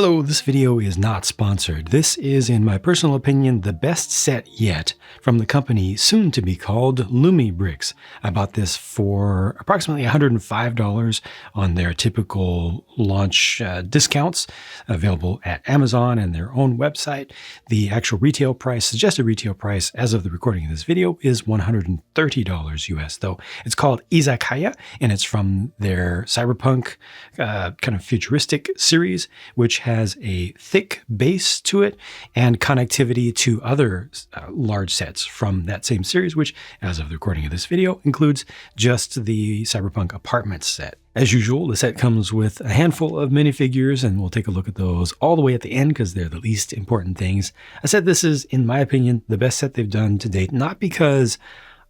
Hello, this video is not sponsored. This is, in my personal opinion, the best set yet from the company soon to be called Lumibricks. I bought this for approximately $105 on their typical launch discounts available at Amazon and their own website. The actual retail price, suggested retail price as of the recording of this video, is $130 US, though it's called Izakaya and it's from their Cyberpunk kind of futuristic series, which has a thick base to it and connectivity to other large sets from that same series, which, as of the recording of this video, includes just the Cyberpunk apartment set. As usual, the set comes with a handful of minifigures, and we'll take a look at those all the way at the end because they're the least important things. I said this is, in my opinion, the best set they've done to date, not because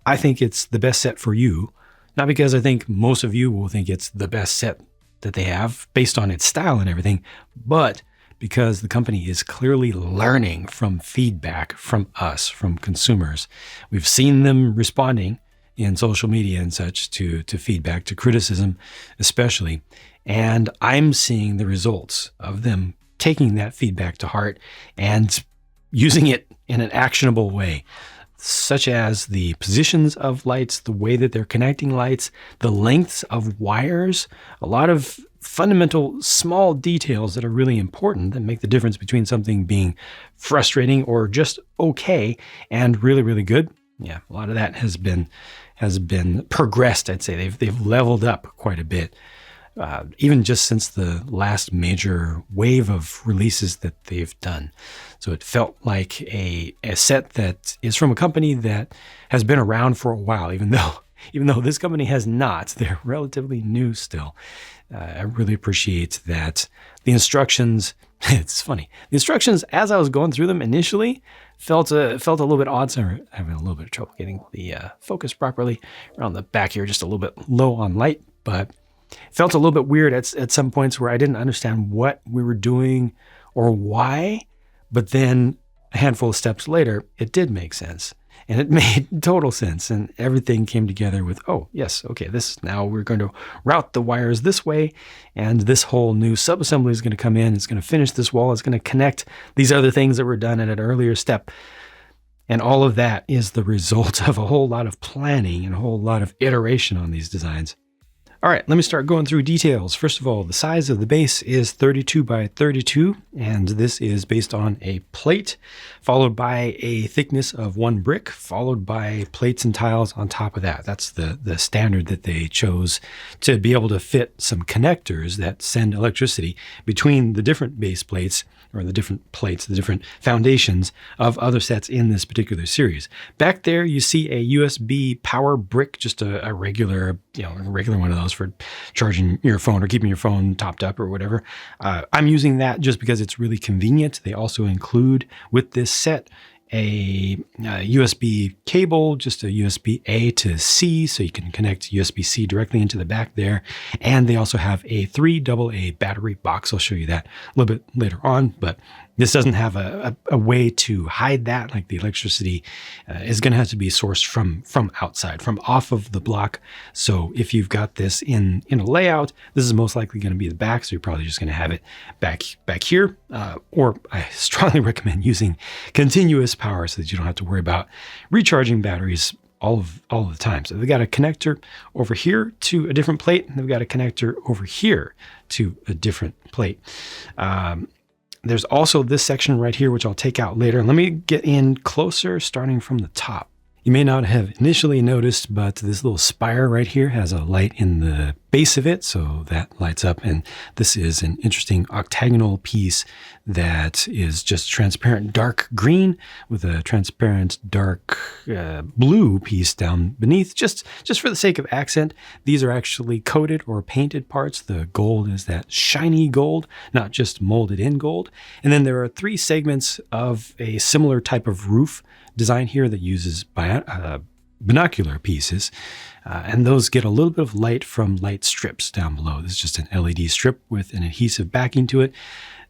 I think it's the best set for you, not because I think most of you will think it's the best set that they have based on its style and everything, but because the company is clearly learning from feedback from us, from consumers. We've seen them responding in social media and such to feedback, to criticism especially, and I'm seeing the results of them taking that feedback to heart and using it in an actionable way, such as the positions of lights, the way that they're connecting lights, the lengths of wires, a lot of fundamental small details that are really important that make the difference between something being frustrating or just okay and really, really good. Yeah, a lot of that has been progressed, I'd say. They've leveled up quite a bit. Even just since the last major wave of releases that they've done. So it felt like a set that is from a company that has been around for a while, even though this company has not. They're relatively new still. I really appreciate that the instructions, it's funny, the instructions as I was going through them initially felt a little bit odd. So I'm having a little bit of trouble getting the focus properly around the back here, just a little bit low on light, but felt a little bit weird at some points where I didn't understand what we were doing or why, but then a handful of steps later, it did make sense. And it made total sense, and everything came together with, oh, yes, okay, now we're going to route the wires this way, and this whole new subassembly is going to come in, it's going to finish this wall, it's going to connect these other things that were done at an earlier step. And all of that is the result of a whole lot of planning and a whole lot of iteration on these designs. All right, let me start going through details. First of all, the size of the base is 32 by 32, and this is based on a plate, followed by a thickness of 1 brick, followed by plates and tiles on top of that. That's the standard that they chose to be able to fit some connectors that send electricity between the different base plates, or the different plates, the different foundations of other sets in this particular series. Back there, you see a USB power brick, just a regular one of those for charging your phone or keeping your phone topped up or whatever. I'm using that just because it's really convenient. They also include with this set a USB cable, just a USB A to C, so you can connect USB-C directly into the back there. And they also have a 3 AA battery box. I'll show you that a little bit later on, but this doesn't have a way to hide that. Like the electricity is going to have to be sourced from outside, from off of the block. So if you've got this in a layout, this is most likely going to be the back. So you're probably just going to have it back here. Or I strongly recommend using continuous power so that you don't have to worry about recharging batteries all of the time. So they've got a connector over here to a different plate, and they've got a connector over here to a different plate. There's also this section right here, which I'll take out later. Let me get in closer, starting from the top. You may not have initially noticed, but this little spire right here has a light in the base of it, so that lights up. And this is an interesting octagonal piece that is just transparent dark green with a transparent dark blue piece down beneath, just for the sake of accent. These are actually coated or painted parts. The gold is that shiny gold, not just molded in gold. And then there are 3 segments of a similar type of roof design here that uses binocular pieces, and those get a little bit of light from light strips down below. This is just an LED strip with an adhesive backing to it.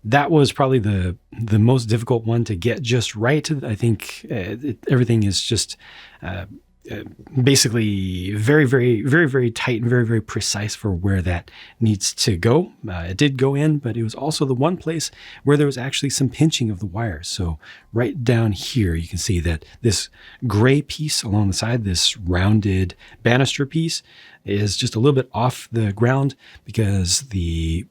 That was probably the most difficult one to get just right. I think everything is just basically very tight and very precise for where that needs to go. It did go in, but it was also the one place where there was actually some pinching of the wires. So right down here, you can see that this gray piece along the side, this rounded banister piece, is just a little bit off the ground because the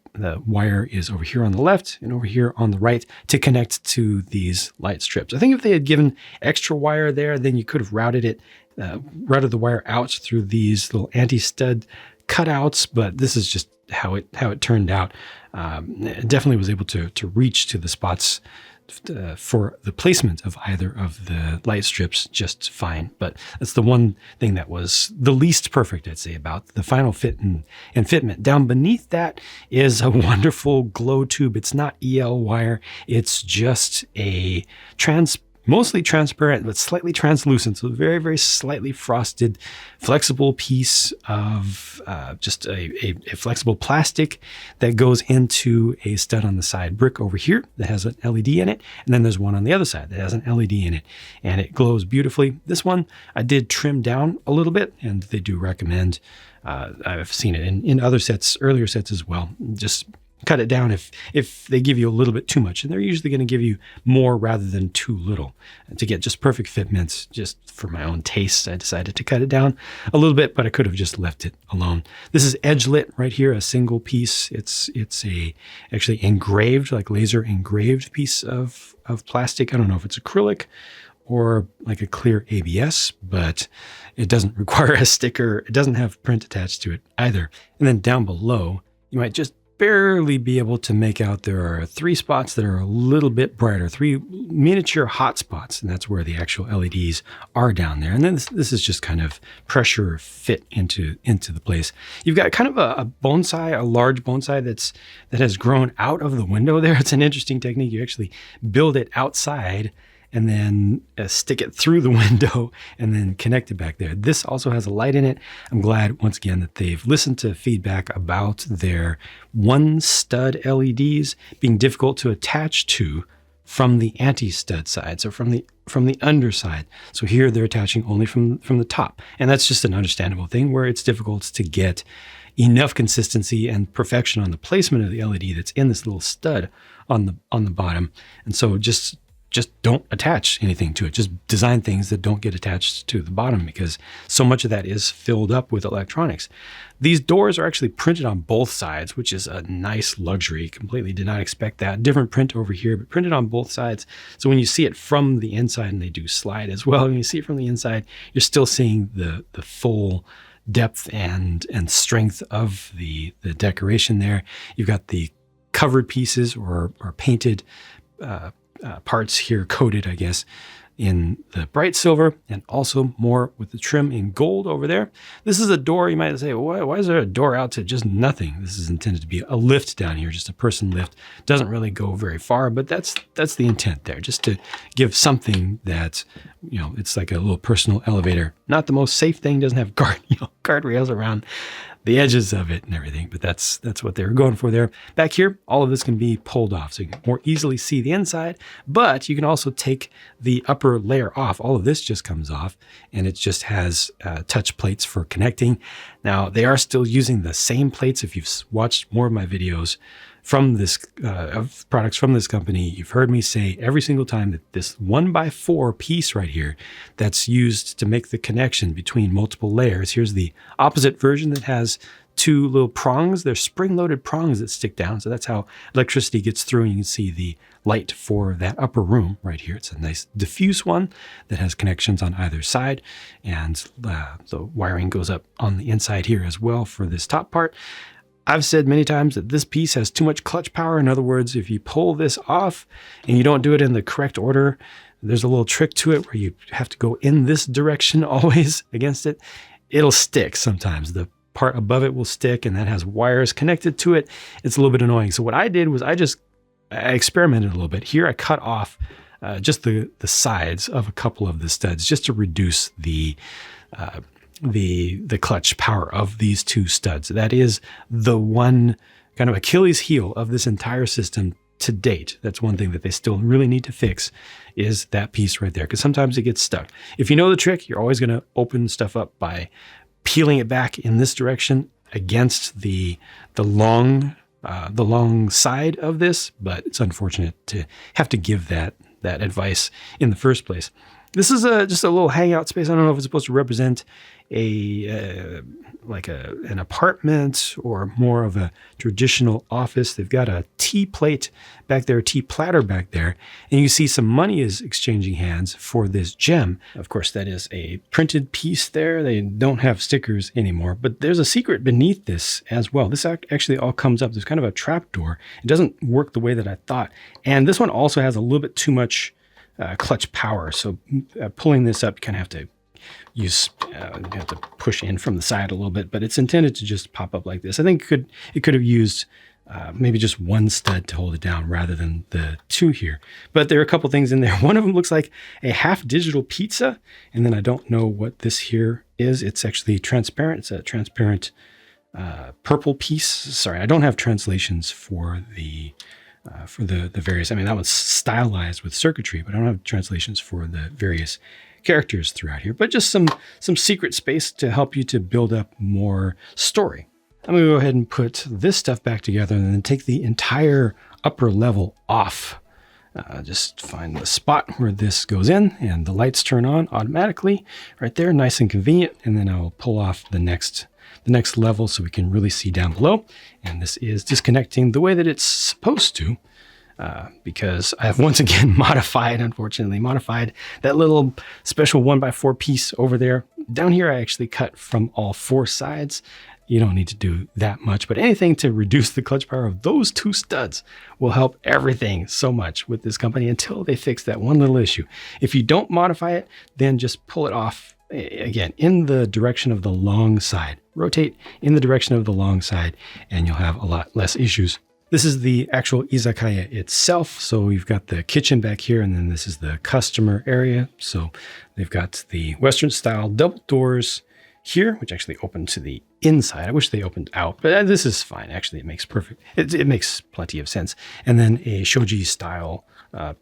wire is over here on the left and over here on the right to connect to these light strips. I think if they had given extra wire there, then you could have routed the wire out through these little anti-stud cutouts, but this is just how it turned out. It definitely was able to reach to the spots for the placement of either of the light strips just fine. But that's the one thing that was the least perfect, I'd say, about the final fit and fitment. Down beneath that is a wonderful glow tube. It's not EL wire. It's just a mostly transparent, but slightly translucent. So very slightly frosted, flexible piece of just a flexible plastic that goes into a stud on the side brick over here that has an LED in it. And then there's one on the other side that has an LED in it, and it glows beautifully. This one I did trim down a little bit, and they do recommend, I've seen it in other sets, earlier sets as well, just cut it down if they give you a little bit too much, and they're usually going to give you more rather than too little. And to get just perfect fitments, just for my own taste, I decided to cut it down a little bit, but I could have just left it alone. This is edge lit right here, a single piece. It's a actually engraved, like laser engraved piece of plastic. I don't know if it's acrylic or like a clear ABS, but it doesn't require a sticker. It doesn't have print attached to it either. And then down below, you might just barely be able to make out there are 3 spots that are a little bit brighter, 3 miniature hot spots, and that's where the actual LEDs are down there. And then this is just kind of pressure fit into the place. You've got kind of a bonsai, a large bonsai that has grown out of the window there. It's an interesting technique. You actually build it outside and then stick it through the window and then connect it back there. This also has a light in it. I'm glad, once again, that they've listened to feedback about their one stud LEDs being difficult to attach to from the anti-stud side, so from the underside. So here they're attaching only from the top. And that's just an understandable thing where it's difficult to get enough consistency and perfection on the placement of the LED that's in this little stud on the bottom. And so just don't attach anything to it. Just design things that don't get attached to the bottom, because so much of that is filled up with electronics. These doors are actually printed on both sides, which is a nice luxury. Completely did not expect that. Different print over here, but printed on both sides. So when you see it from the inside, and they do slide as well, when you see it from the inside, you're still seeing the full depth and strength of the decoration there. You've got the covered pieces or painted parts here coated, I guess, in the bright silver, and also more with the trim in gold over there. This is a door. You might say, well, why is there a door out to just nothing? This is intended to be a lift down here, just a person lift. Doesn't really go very far, but that's the intent there, just to give something that, it's like a little personal elevator. Not the most safe thing, doesn't have guardrails around the edges of it and everything, but that's what they were going for there. Back here, all of this can be pulled off, so you can more easily see the inside, but you can also take the upper layer off. All of this just comes off, and it just has touch plates for connecting. Now, they are still using the same plates. If you've watched more of my videos from this of products from this company, you've heard me say every single time that this 1x4 piece right here that's used to make the connection between multiple layers. Here's the opposite version that has 2 little prongs. They're spring-loaded prongs that stick down, so that's how electricity gets through. And you can see the light for that upper room right here. It's a nice diffuse one that has connections on either side, and the wiring goes up on the inside here as well for this top part. I've said many times that this piece has too much clutch power. In other words, if you pull this off and you don't do it in the correct order, there's a little trick to it where you have to go in this direction always against it. It'll stick sometimes. The part above it will stick, and that has wires connected to it. It's a little bit annoying. So what I did was I experimented a little bit. Here I cut off just the sides of a couple of the studs just to reduce the clutch power of these 2 studs. That is the one kind of Achilles heel of this entire system. to date, that's one thing that they still really need to fix, is that piece right there, because sometimes it gets stuck. If you know the trick, you're always going to open stuff up by peeling it back in this direction against the long side of this, but it's unfortunate to have to give that advice in the first place. This is just a little hangout space. I don't know if it's supposed to represent an apartment or more of a traditional office. They've got a tea plate back there, a tea platter back there, and you see some money is exchanging hands for this gem. Of course, that is a printed piece there. They don't have stickers anymore, but there's a secret beneath this as well. This actually all comes up. There's kind of a trap door. It doesn't work the way that I thought. And this one also has a little bit too much clutch power. So pulling this up, you kind of have to you have to push in from the side a little bit, but it's intended to just pop up like this. I think it could have used maybe just one stud to hold it down rather than the two here. But there are a couple things in there. One of them looks like a half digital pizza, and then I don't know what this here is. It's actually transparent. It's a transparent purple piece. Sorry, I don't have translations for the various. I mean, that one's stylized with circuitry, but I don't have translations for the various characters throughout here, but just some secret space to help you to build up more story. I'm going to go ahead and put this stuff back together and then take the entire upper level off. Just find the spot where this goes in and the lights turn on automatically right there, nice and convenient. And then I'll pull off the next level so we can really see down below. And this is disconnecting the way that it's supposed to. Because I have once again unfortunately modified that little special 1x4 piece over there. Down here, I actually cut from all four sides. You don't need to do that much, but anything to reduce the clutch power of those two studs will help everything so much with this company until they fix that one little issue. If you don't modify it, then just pull it off again in the direction of the long side. Rotate in the direction of the long side, and you'll have a lot less issues. This is the actual izakaya itself. So we've got the kitchen back here, and then this is the customer area. So they've got the Western style double doors here, which actually open to the inside. I wish they opened out, but this is fine. Actually, it makes plenty of sense. And then a shoji style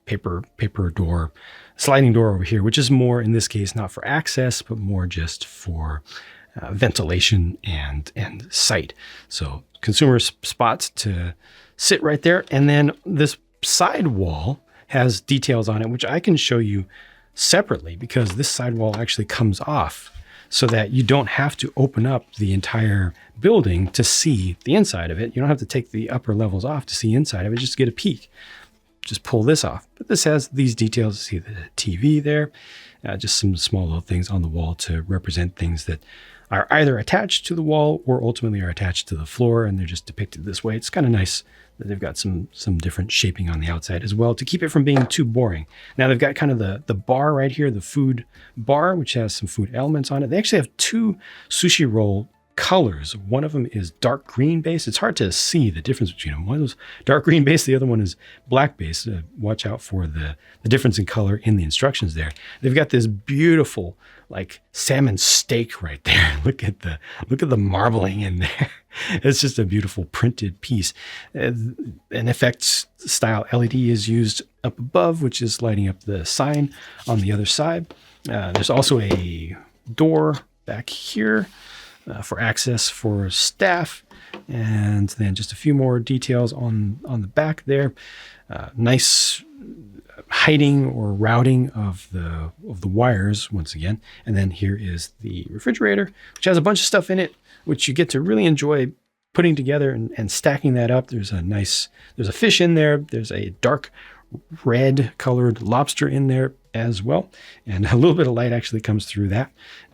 paper door, sliding door over here, which is more in this case, not for access, but more just for ventilation and sight. So consumer spots to sit right there. And then this side wall has details on it, which I can show you separately because this side wall actually comes off so that you don't have to open up the entire building to see the inside of it. You don't have to take the upper levels off to see inside of it, just get a peek. Just pull this off. But this has these details. See the TV there, just some small little things on the wall to represent things that are either attached to the wall or ultimately are attached to the floor, and they're just depicted this way. It's kind of nice that they've got some different shaping on the outside as well to keep it from being too boring. Now they've got kind of the bar right here, the food bar, which has some food elements on it. They actually have two sushi roll colors. One of them is dark green base. It's hard to see the difference between them. One is dark green base, the other one is black base. Watch out for the difference in color in the instructions there. They've got this beautiful like salmon steak right there. Look at the marbling in there. It's just a beautiful printed piece. An effects style LED is used up above, which is lighting up the sign on the other side. There's also a door back here for access for staff, and then just a few more details on the back there. Nice hiding or routing of the wires once again. And then here is the refrigerator, which has a bunch of stuff in it, which you get to really enjoy putting together and stacking that up. There's a fish in there. There's a dark red colored lobster in there as well. And a little bit of light actually comes through that.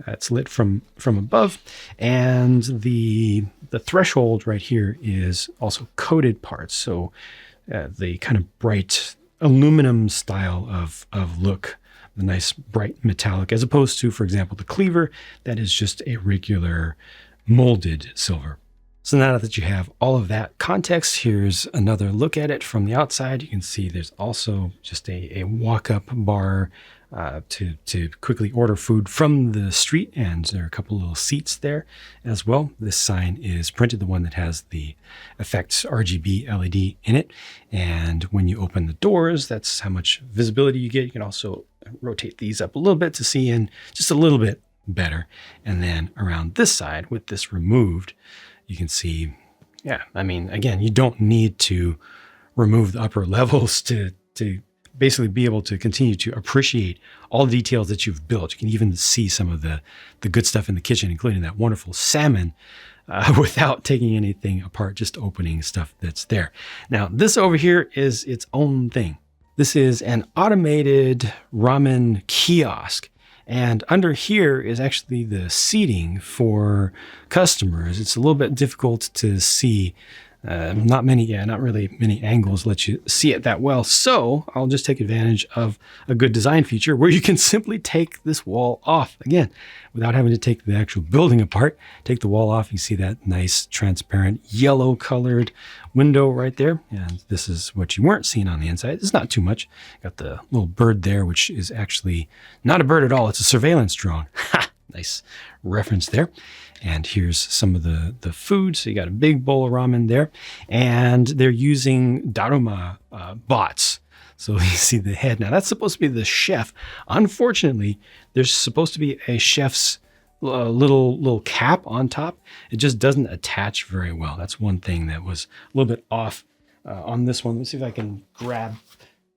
It's lit from above. And the threshold right here is also coated parts. So the kind of bright aluminum style of look, the nice bright metallic, as opposed to, for example, the cleaver that is just a regular molded silver. So now that you have all of that context, here's another look at it from the outside. You can see there's also just a walk-up bar to quickly order food from the street, and there are a couple little seats there as well. This sign is printed, the one that has the effects RGB LED in it. And when you open the doors, that's how much visibility you get. You can also rotate these up a little bit to see in just a little bit better. And then around this side, with this removed, you can see, yeah, I mean, again, you don't need to remove the upper levels to basically be able to continue to appreciate all the details that you've built. You can even see some of the good stuff in the kitchen, including that wonderful salmon, without taking anything apart, just opening stuff that's there. Now, this over here is its own thing. This is an automated ramen kiosk. And under here is actually the seating for customers. It's a little bit difficult to see. Not really many angles let you see it that well. So I'll just take advantage of a good design feature where you can simply take this wall off again, without having to take the actual building apart. Take the wall off. You see that nice transparent yellow colored window right there. And this is what you weren't seeing on the inside. It's not too much. Got the little bird there, which is actually not a bird at all. It's a surveillance drone. Nice reference there. And here's some of the food. So you got a big bowl of ramen there. And they're using Daruma bots. So you see the head. Now that's supposed to be the chef. Unfortunately, there's supposed to be a chef's little cap on top. It just doesn't attach very well. That's one thing that was a little bit off on this one. Let's see if I can grab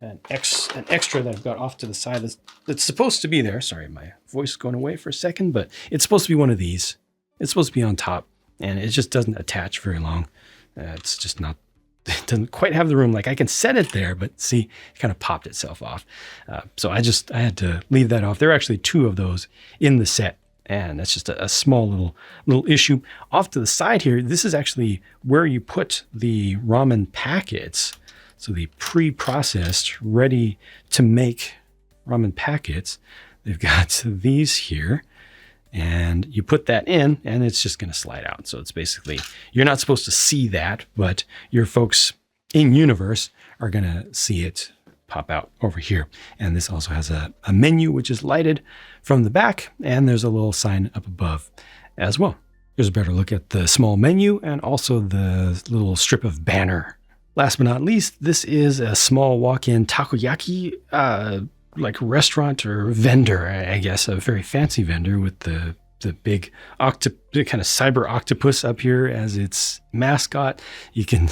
an extra that I've got off to the side that's supposed to be there. Sorry, my voice is going away for a second, but it's supposed to be one of these. It's supposed to be on top, and it just doesn't attach very long. It's just not, it doesn't quite have the room. Like I can set it there, but see, it kind of popped itself off. So I had to leave that off. There are actually two of those in the set, and that's just a small little issue. Off to the side here, this is actually where you put the ramen packets. So the pre-processed, ready to make ramen packets. They've got these here, and you put that in and it's just going to slide out. So it's basically, you're not supposed to see that, but your folks in universe are going to see it pop out over here. And this also has a menu, which is lighted from the back, and there's a little sign up above as well. Here's a better look at the small menu and also the little strip of banner. Last but not least, this is a small walk-in takoyaki like restaurant or vendor, I guess, a very fancy vendor with the big kind of cyber octopus up here as its mascot. You can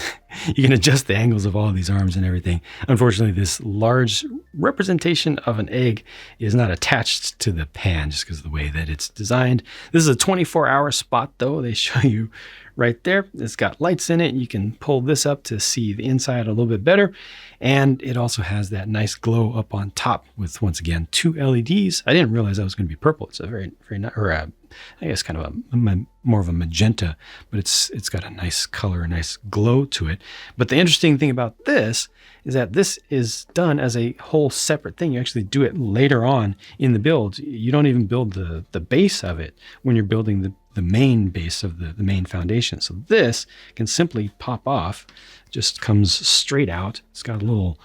adjust the angles of all of these arms and everything. Unfortunately, this large representation of an egg is not attached to the pan just because of the way that it's designed. This is a 24-hour spot, though. They show you right there. It's got lights in it. You can pull this up to see the inside a little bit better. And it also has that nice glow up on top with, once again, 2 LEDs. I didn't realize that was going to be purple. It's a very, very nice, or I guess kind of more of a magenta, but it's got a nice color, a nice glow to it. But the interesting thing about this is that this is done as a whole separate thing. You actually do it later on in the build. You don't even build the base of it when you're building the main base of the main foundation. So this can simply pop off, just comes straight out. It's got a little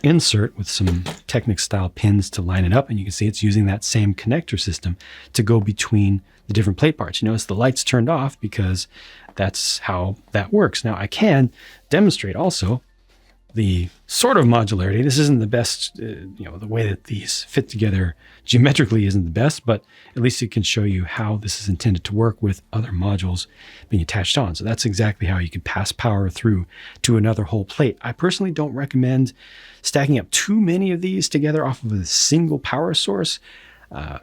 insert with some Technic style pins to line it up. And you can see it's using that same connector system to go between the different plate parts. You notice the lights turned off because that's how that works. Now I can demonstrate also the sort of modularity. This isn't the best, the way that these fit together geometrically isn't the best, but at least it can show you how this is intended to work with other modules being attached on. So that's exactly how you can pass power through to another whole plate. I personally don't recommend stacking up too many of these together off of a single power source.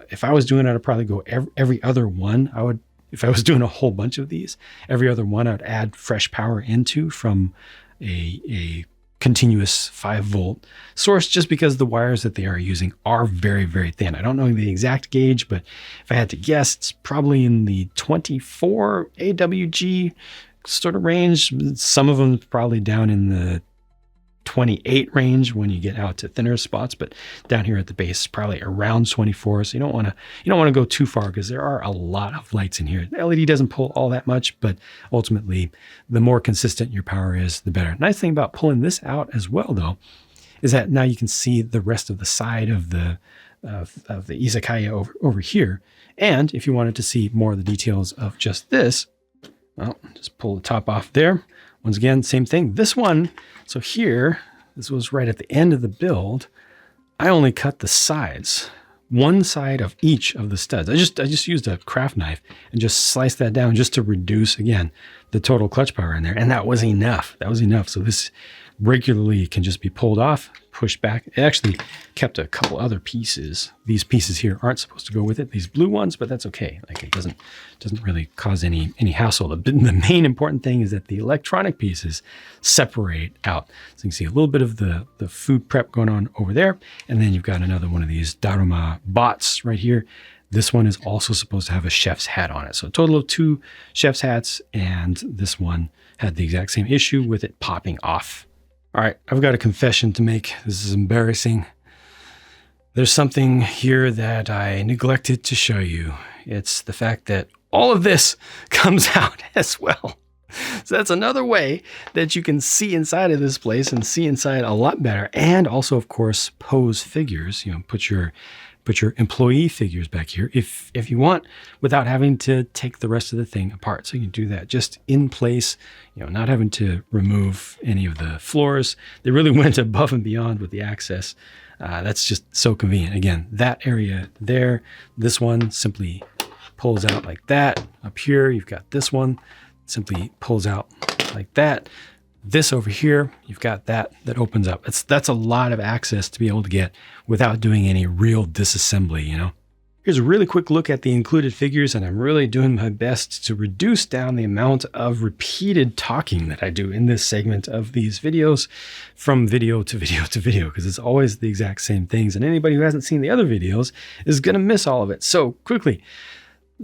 If I was doing it, I'd probably go every other one. If I was doing a whole bunch of these, every other one I'd add fresh power into from a continuous 5-volt source, just because the wires that they are using are very, very thin. I don't know the exact gauge, but if I had to guess, it's probably in the 24 AWG sort of range. Some of them probably down in the 28 range when you get out to thinner spots, but down here at the base, probably around 24. So you don't want to go too far because there are a lot of lights in here. The LED doesn't pull all that much, but ultimately, the more consistent your power is, the better. Nice thing about pulling this out as well, though, is that now you can see the rest of the side of the Izakaya over here. And if you wanted to see more of the details of just this, well, just pull the top off there. Once again, same thing. This one, so here, this was right at the end of the build. I only cut the sides, one side of each of the studs. I just used a craft knife and just sliced that down just to reduce, again, the total clutch power in there. And that was enough. That was enough. So this regularly can just be pulled off, pushed back. It actually kept a couple other pieces. These pieces here aren't supposed to go with it, these blue ones, but that's okay. Like, it doesn't really cause any hassle. The main important thing is that the electronic pieces separate out. So you can see a little bit of the food prep going on over there. And then you've got another one of these Daruma bots right here. This one is also supposed to have a chef's hat on it. So a total of 2 chef's hats, and this one had the exact same issue with it popping off. All right, I've got a confession to make. This is embarrassing. There's something here that I neglected to show you. It's the fact that all of this comes out as well. So that's another way that you can see inside of this place and see inside a lot better. And also, of course, pose figures. You know, put your employee figures back here if you want, without having to take the rest of the thing apart. So you can do that just in place, you know, not having to remove any of the floors. They really went above and beyond with the access. That's just so convenient. Again, that area there, this one simply pulls out like that. Up here, you've got this one, simply pulls out like that. This over here, you've got that opens up. That's a lot of access to be able to get without doing any real disassembly, you know. Here's a really quick look at the included figures, and I'm really doing my best to reduce down the amount of repeated talking that I do in this segment of these videos from video to video to video, because it's always the exact same things, and anybody who hasn't seen the other videos is going to miss all of it. So quickly,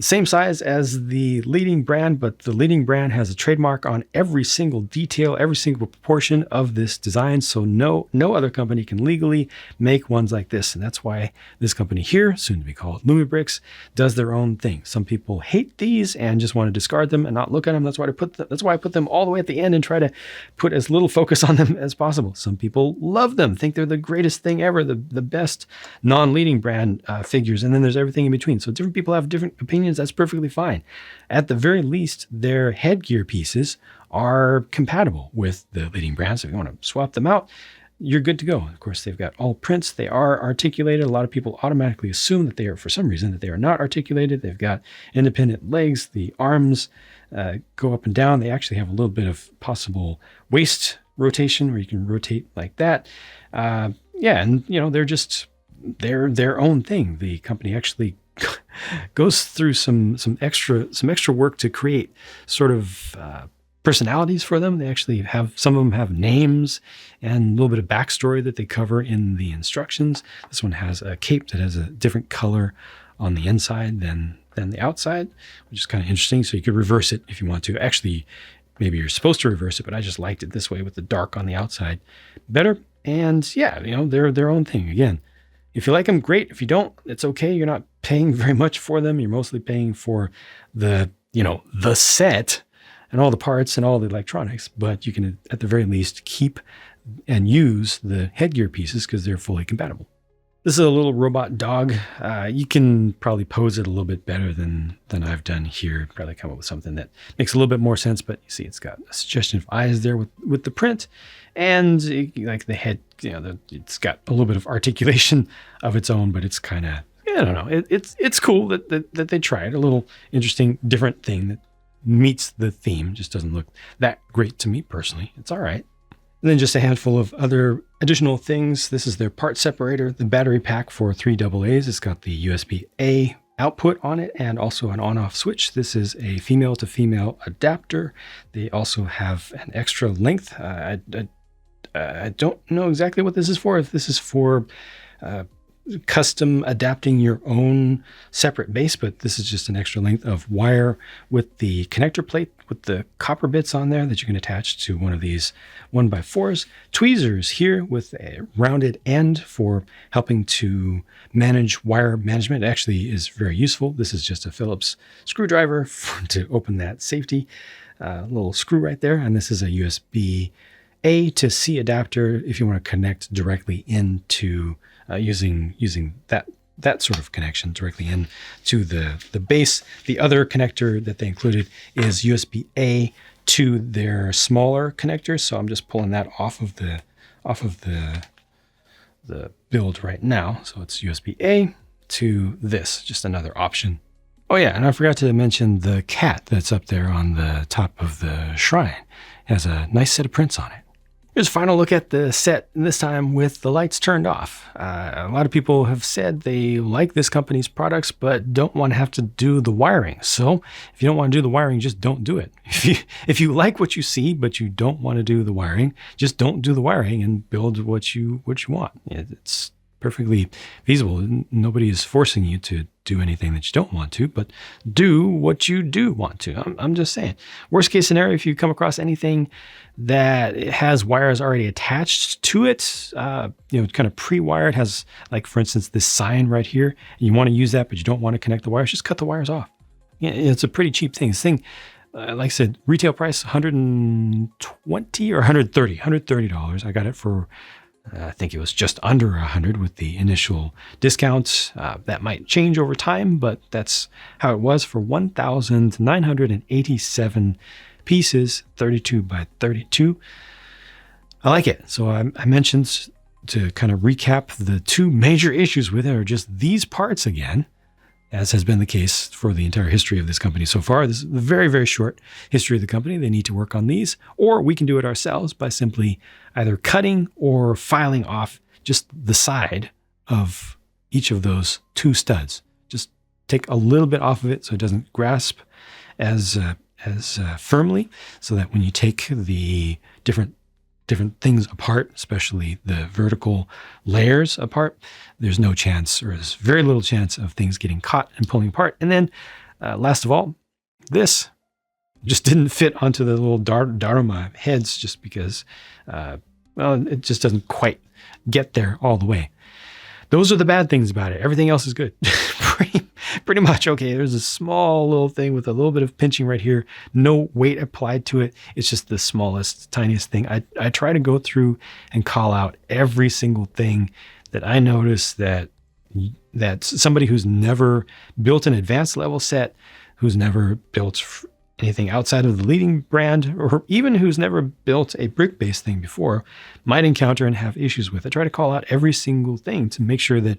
same size as the leading brand, but the leading brand has a trademark on every single detail, every single proportion of this design. So no other company can legally make ones like this. And that's why this company here, soon to be called Lumibricks, does their own thing. Some people hate these and just want to discard them and not look at them. That's why I put them all the way at the end and try to put as little focus on them as possible. Some people love them, think they're the greatest thing ever, the best non-leading brand figures. And then there's everything in between. So different people have different opinions. That's perfectly fine. At the very least, their headgear pieces are compatible with the leading brand. So if you want to swap them out, you're good to go. Of course, they've got all prints. They are articulated. A lot of people automatically assume that they are, for some reason, that they are not articulated. They've got independent legs. The arms go up and down. They actually have a little bit of possible waist rotation where you can rotate like that. Yeah, and you know, they're their own thing. The company actually goes through some extra work to create sort of personalities for them. They actually have, some of them have names and a little bit of backstory that they cover in the instructions. This one has a cape that has a different color on the inside than the outside, which is kind of interesting. So you could reverse it if you want to. Actually, maybe you're supposed to reverse it, but I just liked it this way with the dark on the outside better. And yeah, you know, they're their own thing. Again, if you like them, great. If you don't, it's okay. You're not paying very much for them. You're mostly paying for the set and all the parts and all the electronics, but you can, at the very least, keep and use the headgear pieces because they're fully compatible. This is a little robot dog. You can probably pose it a little bit better than I've done here. Probably come up with something that makes a little bit more sense, but you see it's got a suggestion of eyes there with the print, and like the head, you know, it's got a little bit of articulation of its own, but it's kind of, I don't know. It's cool that they tried a little interesting, different thing that meets the theme. Just doesn't look that great to me personally. It's all right. And then just a handful of other additional things. This is their part separator, the battery pack for 3 AA's. It's got the USB-A output on it and also an on-off switch. This is a female to female adapter. They also have an extra length. I don't know exactly what this is for. If this is for custom adapting your own separate base, but this is just an extra length of wire with the connector plate with the copper bits on there that you can attach to one of these 1x4s. Tweezers here with a rounded end for helping to manage wire management. It actually is very useful. This is just a Phillips screwdriver to open that safety little screw right there. And this is a USB A to C adapter if you want to connect directly into using that sort of connection directly into the base. The other connector that they included is USB A to their smaller connectors. So I'm just pulling that off of the build right now. So it's USB A to this, just another option. Oh yeah, and I forgot to mention the cat that's up there on the top of the shrine. It has a nice set of prints on it. Here's a final look at the set, this time with the lights turned off. A lot of people have said they like this company's products, but don't want to have to do the wiring. So if you don't want to do the wiring, just don't do it. If you like what you see, but you don't want to do the wiring, just don't do the wiring and build what you want. It's perfectly feasible. Nobody is forcing you to do anything that you don't want to, but do what you do want to. I'm just saying. Worst case scenario, if you come across anything that has wires already attached to it, kind of pre-wired, has, like, for instance, this sign right here, and you want to use that, but you don't want to connect the wires, just cut the wires off. Yeah, it's a pretty cheap thing. This thing, like I said, retail price $120 or $130. I got it for I think it was just under 100 with the initial discounts. That might change over time, but that's how it was for 1,987 pieces, 32 by 32. I like it. So I mentioned, to kind of recap, the two major issues with it are just these parts again, as has been the case for the entire history of this company so far. This is a very, very short history of the company. They need to work on these, or we can do it ourselves by simply either cutting or filing off just the side of each of those two studs. Just take a little bit off of it so it doesn't grasp as firmly, so that when you take the different things apart, especially the vertical layers apart, there's no chance, or there's very little chance, of things getting caught and pulling apart. And then last of all, this just didn't fit onto the little Dharma heads, just because, it just doesn't quite get there all the way. Those are the bad things about it. Everything else is good. Pretty much. Okay, there's a small little thing with a little bit of pinching right here. No weight applied to it. It's just the smallest, tiniest thing. I try to go through and call out every single thing that I notice that somebody who's never built an advanced level set, who's never built anything outside of the leading brand, or even who's never built a brick-based thing before, might encounter and have issues with. I try to call out every single thing to make sure that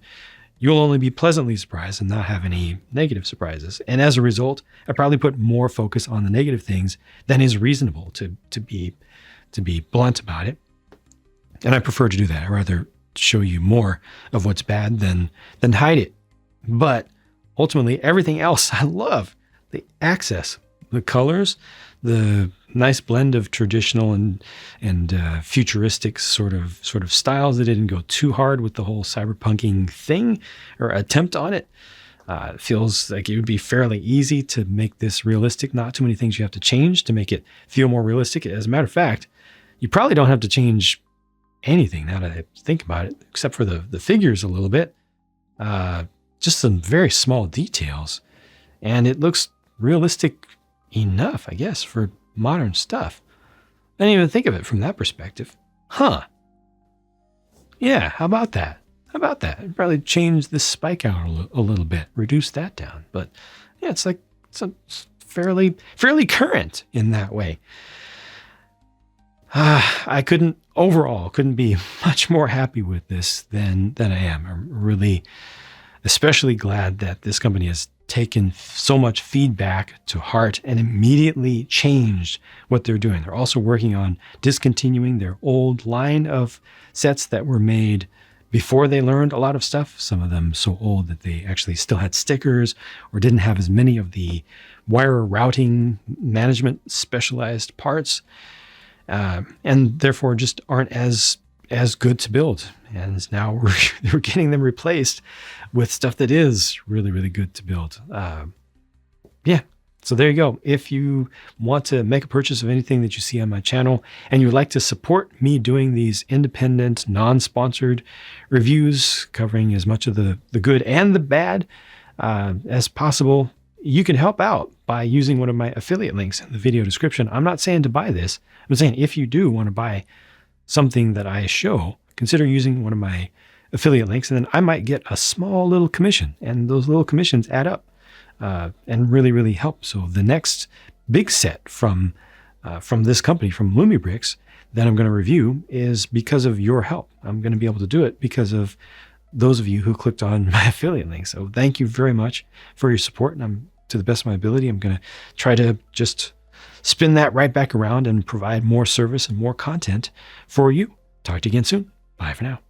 you'll only be pleasantly surprised and not have any negative surprises. And as a result, I probably put more focus on the negative things than is reasonable, to be blunt about it. And I prefer to do that. I'd rather show you more of what's bad than hide it. But ultimately, everything else I love. The access, the colors, the nice blend of traditional and futuristic sort of styles. That didn't go too hard with the whole cyberpunking thing or attempt on it. It feels like it would be fairly easy to make this realistic. Not too many things you have to change to make it feel more realistic. As a matter of fact, you probably don't have to change anything now that I think about it, except for the figures a little bit. Just some very small details. And it looks realistic enough, I guess, for modern stuff. I didn't even think of it from that perspective. Huh. Yeah, how about that? I'd probably change the spike out a little bit, reduce that down. But yeah, it's fairly current in that way. I couldn't be much more happy with this than I am. I'm really especially glad that this company has taken so much feedback to heart and immediately changed what they're doing. They're also working on discontinuing their old line of sets that were made before they learned a lot of stuff. Some of them so old that they actually still had stickers or didn't have as many of the wire routing management specialized parts, and therefore just aren't as as good to build. And now we're getting them replaced with stuff that is really, really good to build. Yeah. So there you go. If you want to make a purchase of anything that you see on my channel and you would like to support me doing these independent, non-sponsored reviews covering as much of the good and the bad as possible, you can help out by using one of my affiliate links in the video description. I'm not saying to buy this. I'm saying if you do want to buy something that I show, consider using one of my affiliate links, and then I might get a small little commission, and those little commissions add up and really, really help. So the next big set from this company, from Lumibricks, that I'm going to review is because of your help. I'm going to be able to do it because of those of you who clicked on my affiliate link. So thank you very much for your support, and to the best of my ability, I'm going to try to just spin that right back around and provide more service and more content for you. Talk to you again soon. Bye for now.